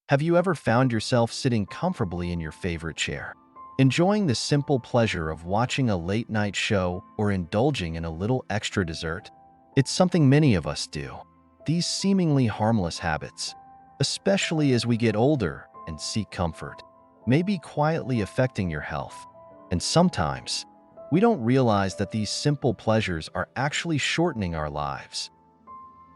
Have you ever found yourself sitting comfortably in your favorite chair, enjoying the simple pleasure of watching a late-night show or indulging in a little extra dessert? It's something many of us do. These seemingly harmless habits, especially as we get older and seek comfort, may be quietly affecting your health. And sometimes, we don't realize that these simple pleasures are actually shortening our lives.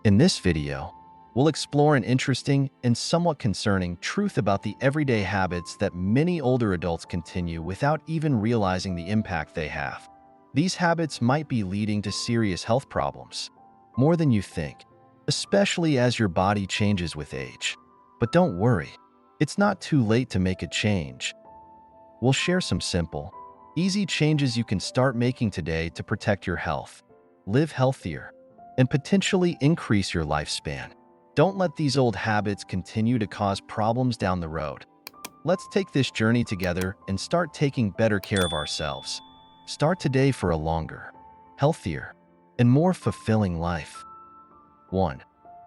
In this video, we'll explore an interesting and somewhat concerning truth about the everyday habits that many older adults continue without even realizing the impact they have. These habits might be leading to serious health problems, more than you think, especially as your body changes with age. But don't worry, it's not too late to make a change. We'll share some simple, easy changes you can start making today to protect your health, live healthier, and potentially increase your lifespan. Don't let these old habits continue to cause problems down the road. Let's take this journey together and start taking better care of ourselves. Start today for a longer, healthier, and more fulfilling life. 1.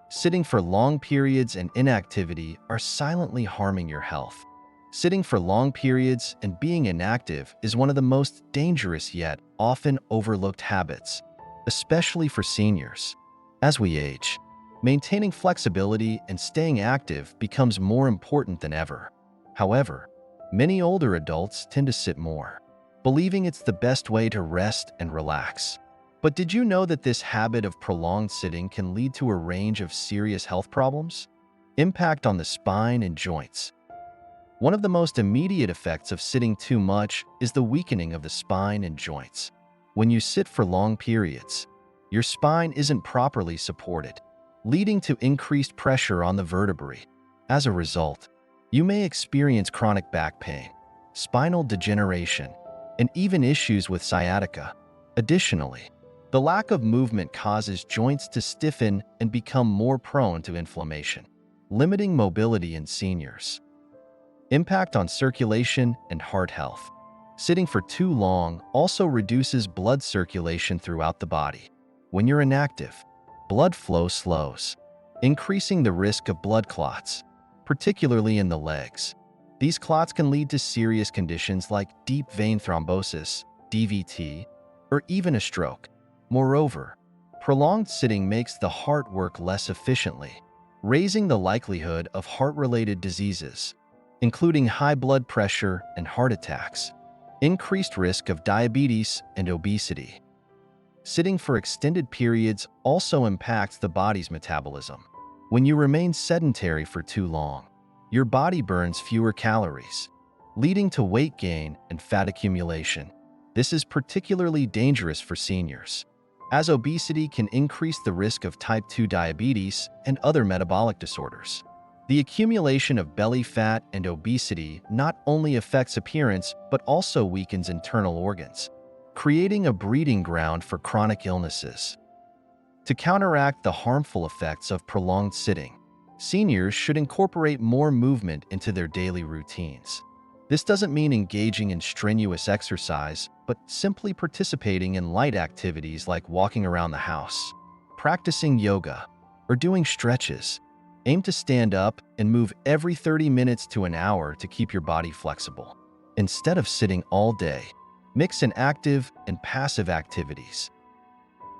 Sitting for long periods and inactivity are silently harming your health. Sitting for long periods and being inactive is one of the most dangerous yet often overlooked habits, especially for seniors. As we age, maintaining flexibility and staying active becomes more important than ever. However, many older adults tend to sit more, believing it's the best way to rest and relax. But did you know that this habit of prolonged sitting can lead to a range of serious health problems? Impact on the spine and joints. One of the most immediate effects of sitting too much is the weakening of the spine and joints. When you sit for long periods, your spine isn't properly supported, leading to increased pressure on the vertebrae. As a result, you may experience chronic back pain, spinal degeneration, and even issues with sciatica. Additionally, the lack of movement causes joints to stiffen and become more prone to inflammation, limiting mobility in seniors. Impact on circulation and heart health. Sitting for too long also reduces blood circulation throughout the body. When you're inactive, blood flow slows, increasing the risk of blood clots, particularly in the legs. These clots can lead to serious conditions like deep vein thrombosis, DVT, or even a stroke. Moreover, prolonged sitting makes the heart work less efficiently, raising the likelihood of heart-related diseases, including high blood pressure and heart attacks, increased risk of diabetes and obesity. Sitting for extended periods also impacts the body's metabolism. When you remain sedentary for too long, your body burns fewer calories, leading to weight gain and fat accumulation. This is particularly dangerous for seniors, as obesity can increase the risk of type 2 diabetes and other metabolic disorders. The accumulation of belly fat and obesity not only affects appearance but also weakens internal organs, creating a breeding ground for chronic illnesses. To counteract the harmful effects of prolonged sitting, seniors should incorporate more movement into their daily routines. This doesn't mean engaging in strenuous exercise, but simply participating in light activities like walking around the house, practicing yoga, or doing stretches. Aim to stand up and move every 30 minutes to an hour to keep your body flexible. Instead of sitting all day, mix in active and passive activities.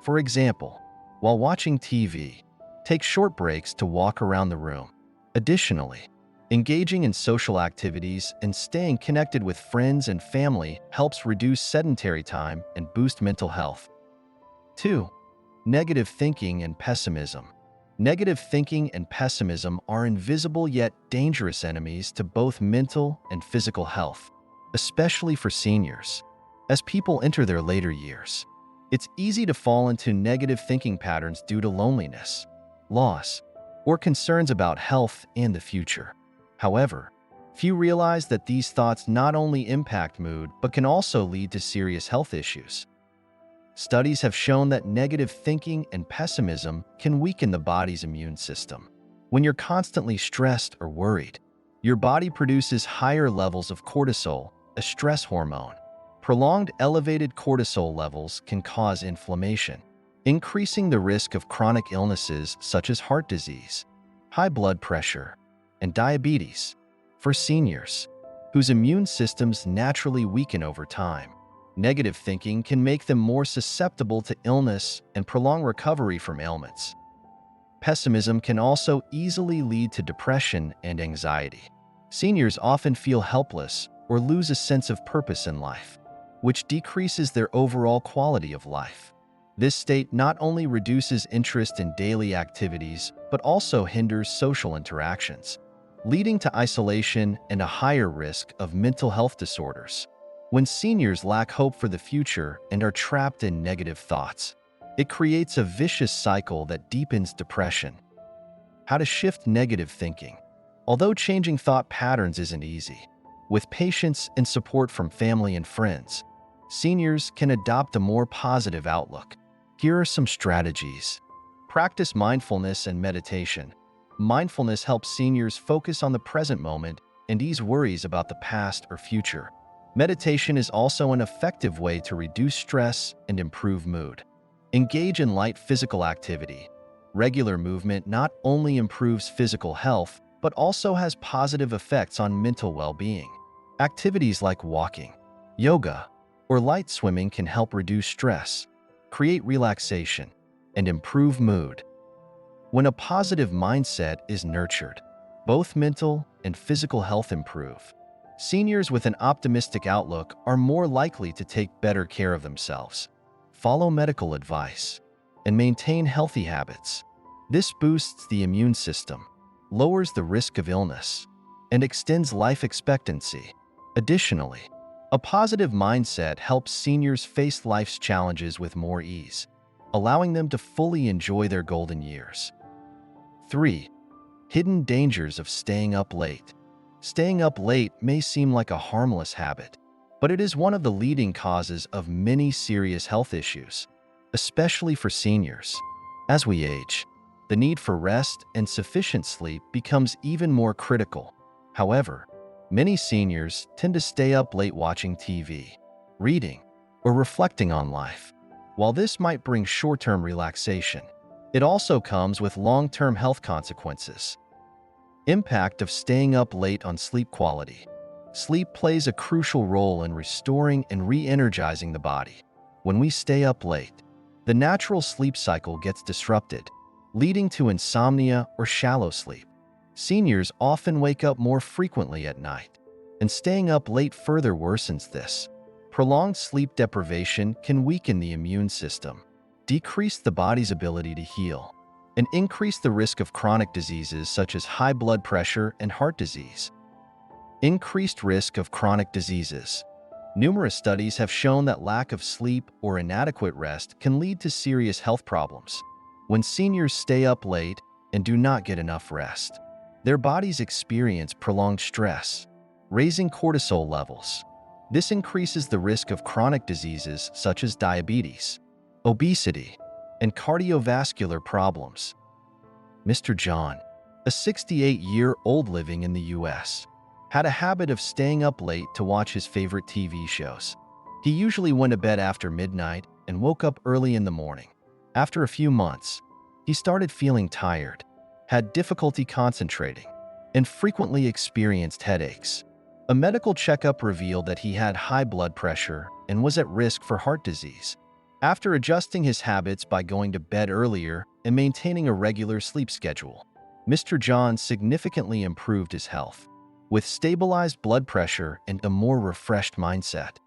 For example, while watching TV, take short breaks to walk around the room. Additionally, engaging in social activities and staying connected with friends and family helps reduce sedentary time and boost mental health. 2. Negative thinking and pessimism. Negative thinking and pessimism are invisible yet dangerous enemies to both mental and physical health, especially for seniors. As people enter their later years, it's easy to fall into negative thinking patterns due to loneliness, loss, or concerns about health and the future. However, few realize that these thoughts not only impact mood but can also lead to serious health issues. Studies have shown that negative thinking and pessimism can weaken the body's immune system. When you're constantly stressed or worried, your body produces higher levels of cortisol, a stress hormone. Prolonged elevated cortisol levels can cause inflammation, increasing the risk of chronic illnesses such as heart disease, high blood pressure, and diabetes. For seniors, whose immune systems naturally weaken over time, negative thinking can make them more susceptible to illness and prolong recovery from ailments. Pessimism can also easily lead to depression and anxiety. Seniors often feel helpless or lose a sense of purpose in life, which decreases their overall quality of life. This state not only reduces interest in daily activities, but also hinders social interactions, leading to isolation and a higher risk of mental health disorders. When seniors lack hope for the future and are trapped in negative thoughts, it creates a vicious cycle that deepens depression. How to shift negative thinking. Although changing thought patterns isn't easy, with patience and support from family and friends, seniors can adopt a more positive outlook. Here are some strategies. Practice mindfulness and meditation. Mindfulness helps seniors focus on the present moment and ease worries about the past or future. Meditation is also an effective way to reduce stress and improve mood. Engage in light physical activity. Regular movement not only improves physical health, but also has positive effects on mental well-being. Activities like walking, yoga, or light swimming can help reduce stress, create relaxation, and improve mood. When a positive mindset is nurtured, both mental and physical health improve. Seniors with an optimistic outlook are more likely to take better care of themselves, follow medical advice, and maintain healthy habits. This boosts the immune system, lowers the risk of illness, and extends life expectancy. Additionally, a positive mindset helps seniors face life's challenges with more ease, allowing them to fully enjoy their golden years. 3. Hidden dangers of staying up late. Staying up late may seem like a harmless habit, but it is one of the leading causes of many serious health issues, especially for seniors. As we age, the need for rest and sufficient sleep becomes even more critical. However, many seniors tend to stay up late watching TV, reading, or reflecting on life. While this might bring short-term relaxation, it also comes with long-term health consequences. Impact of staying up late on sleep quality. Sleep plays a crucial role in restoring and re-energizing the body. When we stay up late, the natural sleep cycle gets disrupted, leading to insomnia or shallow sleep. Seniors often wake up more frequently at night, and staying up late further worsens this. Prolonged sleep deprivation can weaken the immune system, decrease the body's ability to heal, and increase the risk of chronic diseases such as high blood pressure and heart disease. Increased risk of chronic diseases. Numerous studies have shown that lack of sleep or inadequate rest can lead to serious health problems. When seniors stay up late and do not get enough rest, their bodies experience prolonged stress, raising cortisol levels. This increases the risk of chronic diseases such as diabetes, obesity, and cardiovascular problems. Mr. John, a 68-year-old living in the U.S., had a habit of staying up late to watch his favorite TV shows. He usually went to bed after midnight and woke up early in the morning. After a few months, he started feeling tired, had difficulty concentrating, and frequently experienced headaches. A medical checkup revealed that he had high blood pressure and was at risk for heart disease. After adjusting his habits by going to bed earlier and maintaining a regular sleep schedule, Mr. John significantly improved his health, with stabilized blood pressure and a more refreshed mindset.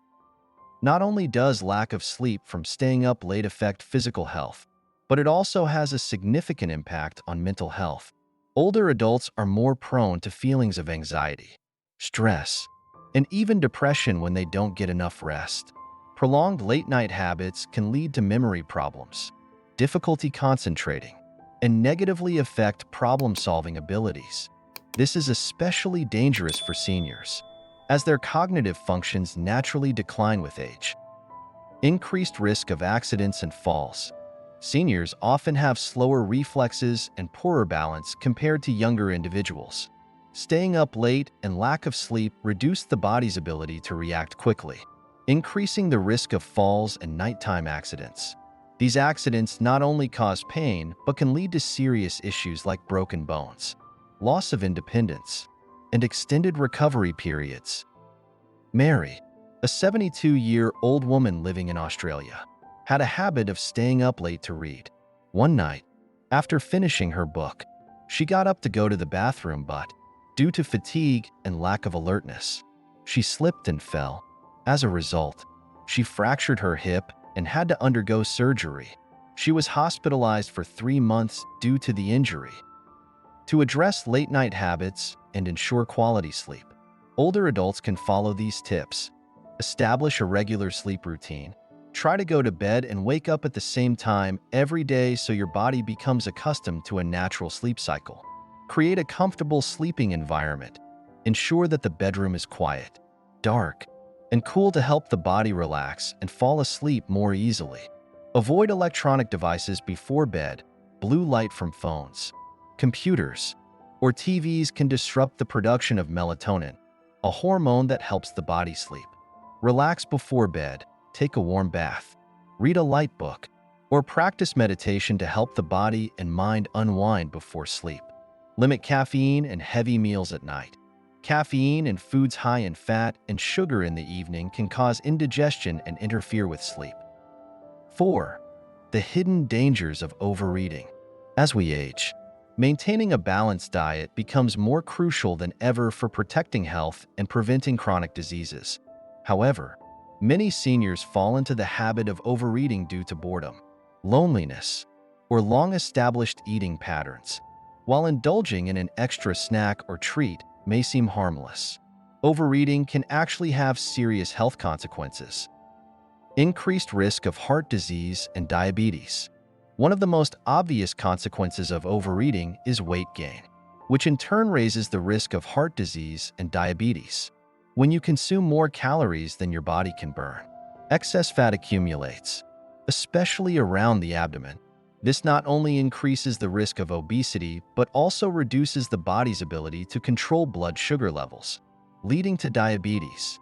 Not only does lack of sleep from staying up late affect physical health, but it also has a significant impact on mental health. Older adults are more prone to feelings of anxiety, stress, and even depression when they don't get enough rest. Prolonged late-night habits can lead to memory problems, difficulty concentrating, and negatively affect problem-solving abilities. This is especially dangerous for seniors, as their cognitive functions naturally decline with age. Increased risk of accidents and falls. Seniors often have slower reflexes and poorer balance compared to younger individuals. Staying up late and lack of sleep reduce the body's ability to react quickly, increasing the risk of falls and nighttime accidents. These accidents not only cause pain, but can lead to serious issues like broken bones. loss of independence, and extended recovery periods. Mary, a 72-year-old woman living in Australia, had a habit of staying up late to read. One night, after finishing her book, she got up to go to the bathroom, but, due to fatigue and lack of alertness, she slipped and fell. As a result, she fractured her hip and had to undergo surgery. She was hospitalized for 3 months due to the injury. To address late-night habits and ensure quality sleep, older adults can follow these tips. Establish a regular sleep routine. Try to go to bed and wake up at the same time every day so your body becomes accustomed to a natural sleep cycle. Create a comfortable sleeping environment. Ensure that the bedroom is quiet, dark, and cool to help the body relax and fall asleep more easily. Avoid electronic devices before bed. Blue light from phones, computers, or TVs can disrupt the production of melatonin, a hormone that helps the body sleep. Relax before bed. Take a warm bath, read a light book, or practice meditation to help the body and mind unwind before sleep. Limit caffeine and heavy meals at night. Caffeine and foods high in fat and sugar in the evening can cause indigestion and interfere with sleep. 4. The hidden dangers of overeating. As we age, maintaining a balanced diet becomes more crucial than ever for protecting health and preventing chronic diseases. However, many seniors fall into the habit of overeating due to boredom, loneliness, or long-established eating patterns. While indulging in an extra snack or treat may seem harmless, overeating can actually have serious health consequences. Increased risk of heart disease and diabetes. One of the most obvious consequences of overeating is weight gain, which in turn raises the risk of heart disease and diabetes. When you consume more calories than your body can burn, excess fat accumulates, especially around the abdomen. This not only increases the risk of obesity, but also reduces the body's ability to control blood sugar levels, leading to diabetes.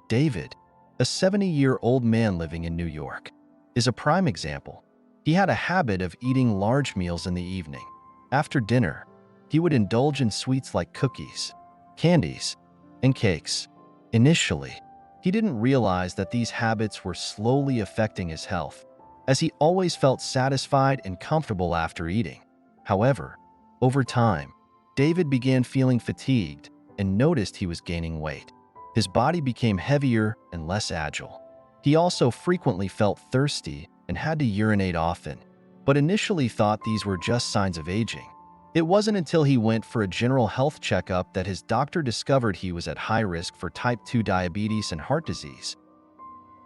David, a 70-year-old man living in New York, is a prime example. He had a habit of eating large meals in the evening. After dinner, he would indulge in sweets like cookies, candies, and cakes. Initially, he didn't realize that these habits were slowly affecting his health, as he always felt satisfied and comfortable after eating. However, over time, David began feeling fatigued and noticed he was gaining weight. His body became heavier and less agile. He also frequently felt thirsty and had to urinate often, but initially thought these were just signs of aging. It wasn't until he went for a general health checkup that his doctor discovered he was at high risk for type 2 diabetes and heart disease.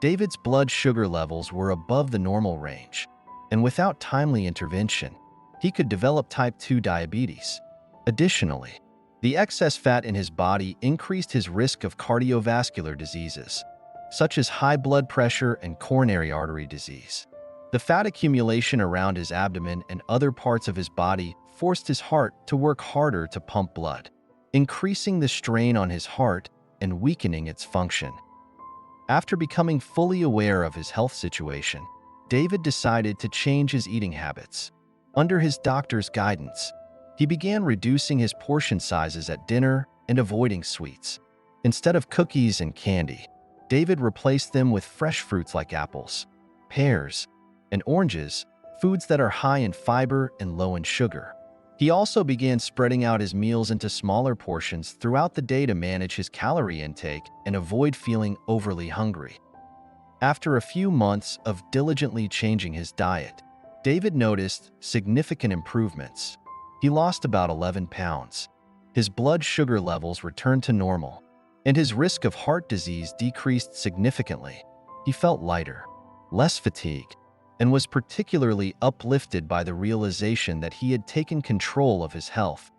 David's blood sugar levels were above the normal range, and without timely intervention, he could develop type 2 diabetes. Additionally, the excess fat in his body increased his risk of cardiovascular diseases, such as high blood pressure and coronary artery disease. The fat accumulation around his abdomen and other parts of his body forced his heart to work harder to pump blood, increasing the strain on his heart and weakening its function. After becoming fully aware of his health situation, David decided to change his eating habits. Under his doctor's guidance, he began reducing his portion sizes at dinner and avoiding sweets. Instead of cookies and candy, David replaced them with fresh fruits like apples, pears, and oranges, foods that are high in fiber and low in sugar. He also began spreading out his meals into smaller portions throughout the day to manage his calorie intake and avoid feeling overly hungry. After a few months of diligently changing his diet, David noticed significant improvements. He lost about 11 pounds. His blood sugar levels returned to normal, and his risk of heart disease decreased significantly. He felt lighter, less fatigued, and was particularly uplifted by the realization that he had taken control of his health.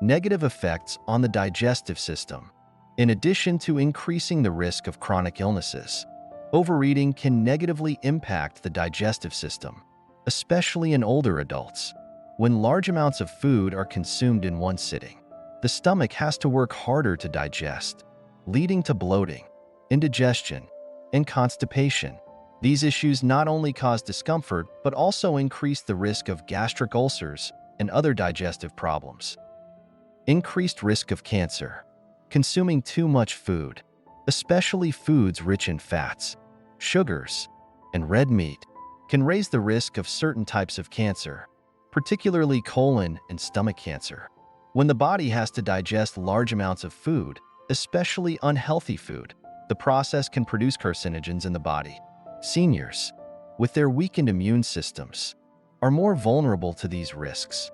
Negative effects on the digestive system. In addition to increasing the risk of chronic illnesses, overeating can negatively impact the digestive system, especially in older adults. When large amounts of food are consumed in one sitting, the stomach has to work harder to digest, leading to bloating, indigestion, and constipation. These issues not only cause discomfort, but also increase the risk of gastric ulcers and other digestive problems. Increased risk of cancer. Consuming too much food, especially foods rich in fats, sugars, and red meat, can raise the risk of certain types of cancer, particularly colon and stomach cancer. When the body has to digest large amounts of food, especially unhealthy food, the process can produce carcinogens in the body. Seniors, with their weakened immune systems, are more vulnerable to these risks.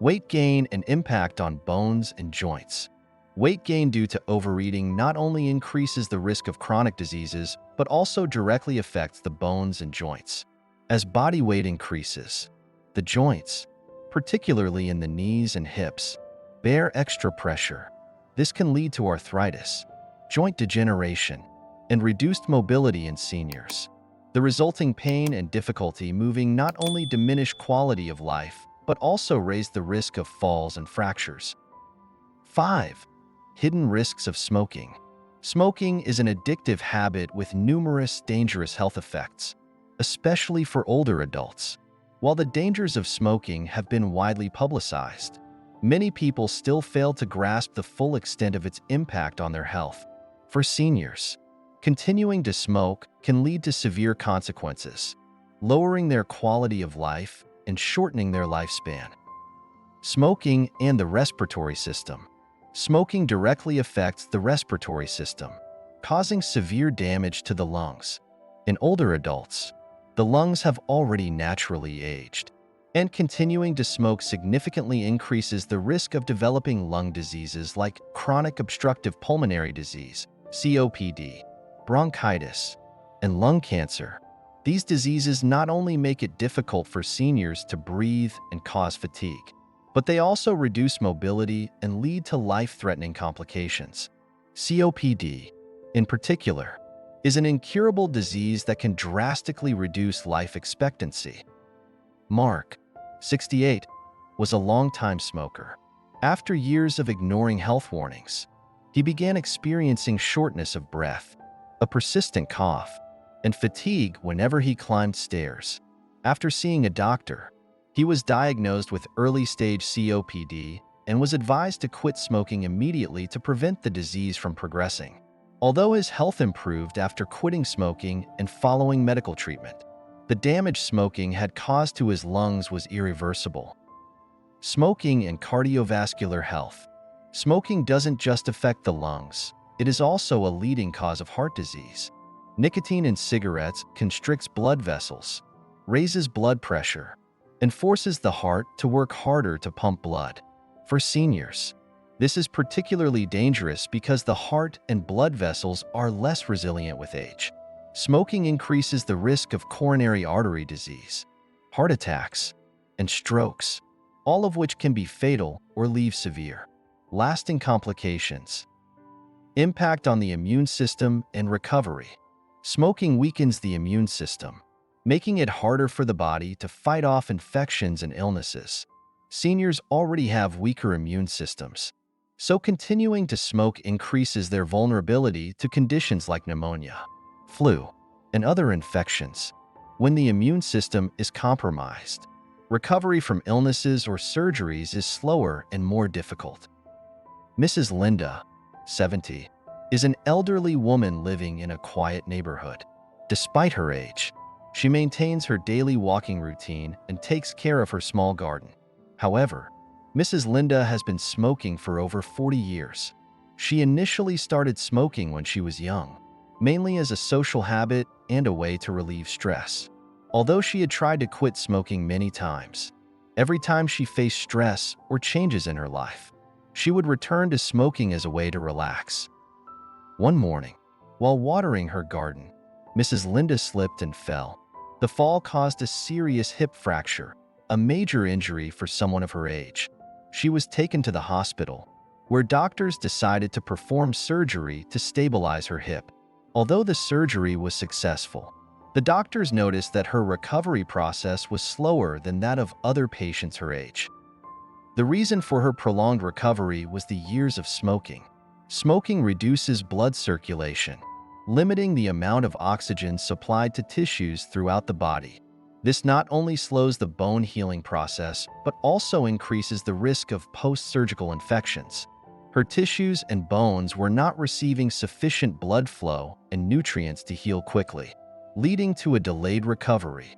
Weight gain and impact on bones and joints. Weight gain due to overeating not only increases the risk of chronic diseases, but also directly affects the bones and joints. As body weight increases, the joints, particularly in the knees and hips, bear extra pressure. This can lead to arthritis, joint degeneration, and reduced mobility in seniors. The resulting pain and difficulty moving not only diminish quality of life, but also raise the risk of falls and fractures. 5. Hidden risks of smoking. Smoking is an addictive habit with numerous dangerous health effects, especially for older adults. While the dangers of smoking have been widely publicized, many people still fail to grasp the full extent of its impact on their health. For seniors, continuing to smoke can lead to severe consequences, lowering their quality of life and shortening their lifespan. Smoking and the respiratory system. Smoking directly affects the respiratory system, causing severe damage to the lungs. In older adults, the lungs have already naturally aged, and continuing to smoke significantly increases the risk of developing lung diseases like chronic obstructive pulmonary disease, COPD, bronchitis, and lung cancer. These diseases not only make it difficult for seniors to breathe and cause fatigue, but they also reduce mobility and lead to life-threatening complications. COPD, in particular, is an incurable disease that can drastically reduce life expectancy. Mark, 68, was a longtime smoker. After years of ignoring health warnings, he began experiencing shortness of breath, a persistent cough, and fatigue whenever he climbed stairs. After seeing a doctor, he was diagnosed with early-stage COPD and was advised to quit smoking immediately to prevent the disease from progressing. Although his health improved after quitting smoking and following medical treatment, the damage smoking had caused to his lungs was irreversible. Smoking and cardiovascular health. Smoking doesn't just affect the lungs, it is also a leading cause of heart disease. Nicotine in cigarettes constricts blood vessels, raises blood pressure, and forces the heart to work harder to pump blood. For seniors, this is particularly dangerous because the heart and blood vessels are less resilient with age. Smoking increases the risk of coronary artery disease, heart attacks, and strokes, all of which can be fatal or leave severe, lasting complications. Impact on the immune system and recovery. Smoking weakens the immune system, making it harder for the body to fight off infections and illnesses. Seniors already have weaker immune systems, so continuing to smoke increases their vulnerability to conditions like pneumonia, flu, and other infections. When the immune system is compromised, recovery from illnesses or surgeries is slower and more difficult. Mrs. Linda, 70, is an elderly woman living in a quiet neighborhood. Despite her age, she maintains her daily walking routine and takes care of her small garden. However, Mrs. Linda has been smoking for over 40 years. She initially started smoking when she was young, mainly as a social habit and a way to relieve stress. Although she had tried to quit smoking many times, every time she faced stress or changes in her life, she would return to smoking as a way to relax. One morning, while watering her garden, Mrs. Linda slipped and fell. The fall caused a serious hip fracture, a major injury for someone of her age. She was taken to the hospital, where doctors decided to perform surgery to stabilize her hip. Although the surgery was successful, the doctors noticed that her recovery process was slower than that of other patients her age. The reason for her prolonged recovery was the years of smoking. Smoking reduces blood circulation, limiting the amount of oxygen supplied to tissues throughout the body. This not only slows the bone healing process, but also increases the risk of post-surgical infections. Her tissues and bones were not receiving sufficient blood flow and nutrients to heal quickly, leading to a delayed recovery.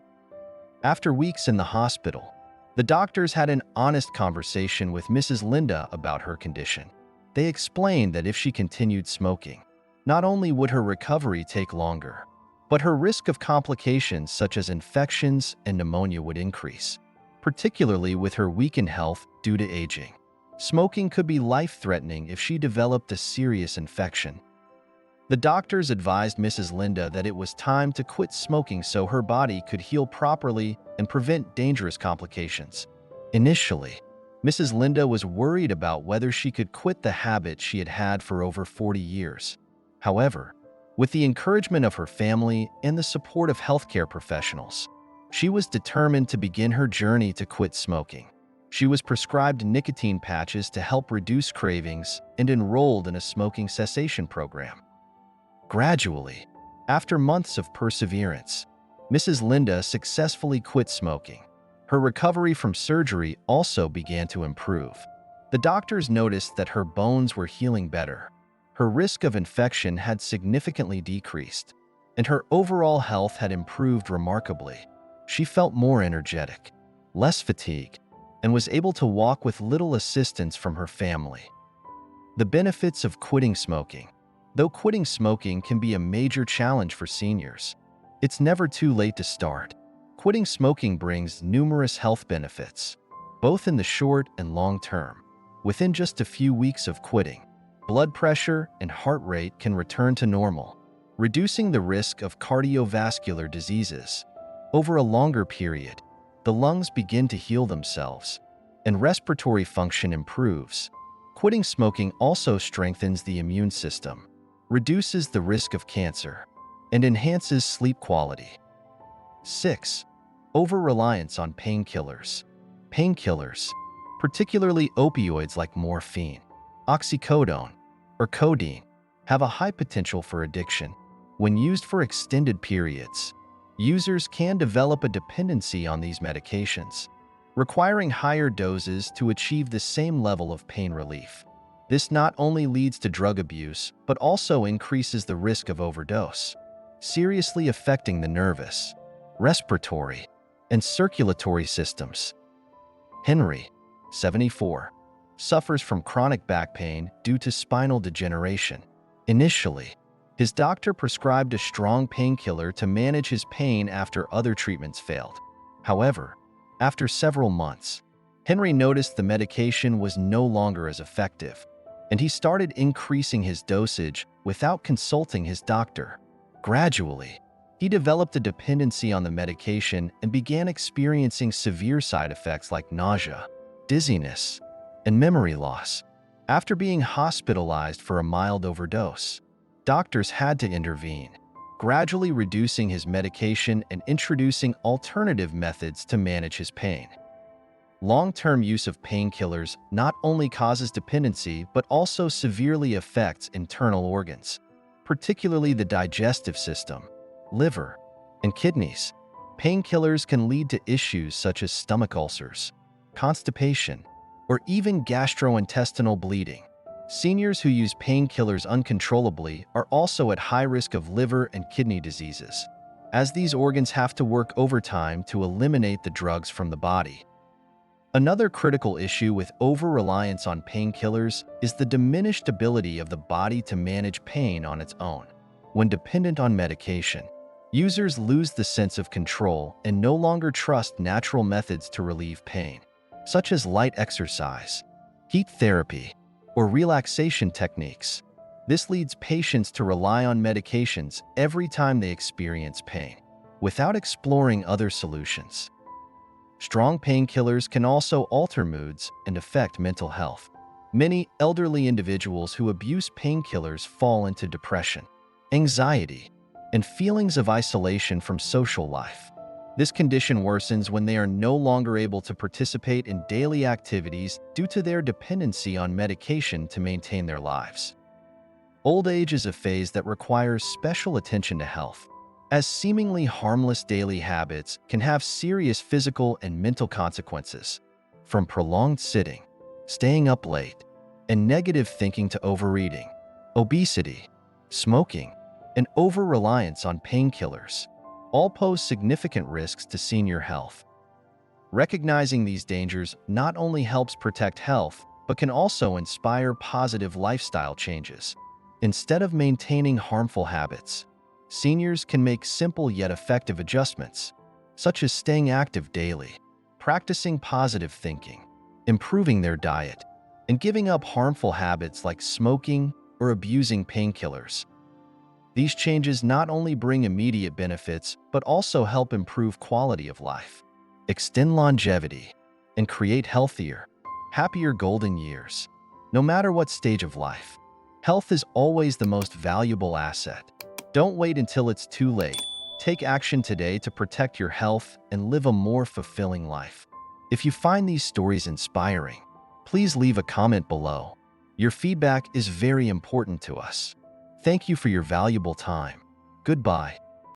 After weeks in the hospital, the doctors had an honest conversation with Mrs. Linda about her condition. They explained that if she continued smoking, not only would her recovery take longer, but her risk of complications such as infections and pneumonia would increase, particularly with her weakened health due to aging. Smoking could be life-threatening if she developed a serious infection. The doctors advised Mrs. Linda that it was time to quit smoking so her body could heal properly and prevent dangerous complications. Initially, Mrs. Linda was worried about whether she could quit the habit she had had for over 40 years. However, with the encouragement of her family and the support of healthcare professionals, she was determined to begin her journey to quit smoking. She was prescribed nicotine patches to help reduce cravings and enrolled in a smoking cessation program. Gradually, after months of perseverance, Mrs. Linda successfully quit smoking. Her recovery from surgery also began to improve. The doctors noticed that her bones were healing better. Her risk of infection had significantly decreased, and her overall health had improved remarkably. She felt more energetic, less fatigued, and was able to walk with little assistance from her family. The benefits of quitting smoking. Though quitting smoking can be a major challenge for seniors, it's never too late to start. Quitting smoking brings numerous health benefits, both in the short and long term. Within just a few weeks of quitting, blood pressure and heart rate can return to normal, reducing the risk of cardiovascular diseases. Over a longer period, the lungs begin to heal themselves, and respiratory function improves. Quitting smoking also strengthens the immune system, reduces the risk of cancer, and enhances sleep quality. 6. Over-reliance on painkillers. Painkillers, particularly opioids like morphine, oxycodone, or codeine, have a high potential for addiction. When used for extended periods, users can develop a dependency on these medications, requiring higher doses to achieve the same level of pain relief. This not only leads to drug abuse, but also increases the risk of overdose, seriously affecting the nervous, respiratory, and circulatory systems. Henry, 74, suffers from chronic back pain due to spinal degeneration. Initially, his doctor prescribed a strong painkiller to manage his pain after other treatments failed. However, after several months, Henry noticed the medication was no longer as effective, and he started increasing his dosage without consulting his doctor. Gradually, he developed a dependency on the medication and began experiencing severe side effects like nausea, dizziness, and memory loss. After being hospitalized for a mild overdose, doctors had to intervene, gradually reducing his medication and introducing alternative methods to manage his pain. Long-term use of painkillers not only causes dependency but also severely affects internal organs, particularly the digestive system, liver, and kidneys. Painkillers can lead to issues such as stomach ulcers, constipation, or even gastrointestinal bleeding. Seniors who use painkillers uncontrollably are also at high risk of liver and kidney diseases, as these organs have to work overtime to eliminate the drugs from the body. Another critical issue with over-reliance on painkillers is the diminished ability of the body to manage pain on its own. When dependent on medication, users lose the sense of control and no longer trust natural methods to relieve pain, such as light exercise, heat therapy, or relaxation techniques. This leads patients to rely on medications every time they experience pain, without exploring other solutions. Strong painkillers can also alter moods and affect mental health. Many elderly individuals who abuse painkillers fall into depression, anxiety, and feelings of isolation from social life. This condition worsens when they are no longer able to participate in daily activities due to their dependency on medication to maintain their lives. Old age is a phase that requires special attention to health. as seemingly harmless daily habits can have serious physical and mental consequences, from prolonged sitting, staying up late, and negative thinking to overeating, obesity, smoking, and over-reliance on painkillers, all pose significant risks to senior health. Recognizing these dangers not only helps protect health, but can also inspire positive lifestyle changes. Instead of maintaining harmful habits, seniors can make simple yet effective adjustments, such as staying active daily, practicing positive thinking, improving their diet, and giving up harmful habits like smoking or abusing painkillers. These changes not only bring immediate benefits, but also help improve quality of life, extend longevity, and create healthier, happier golden years. No matter what stage of life, health is always the most valuable asset. Don't wait until it's too late. Take action today to protect your health and live a more fulfilling life. If you find these stories inspiring, please leave a comment below. Your feedback is very important to us. Thank you for your valuable time. Goodbye.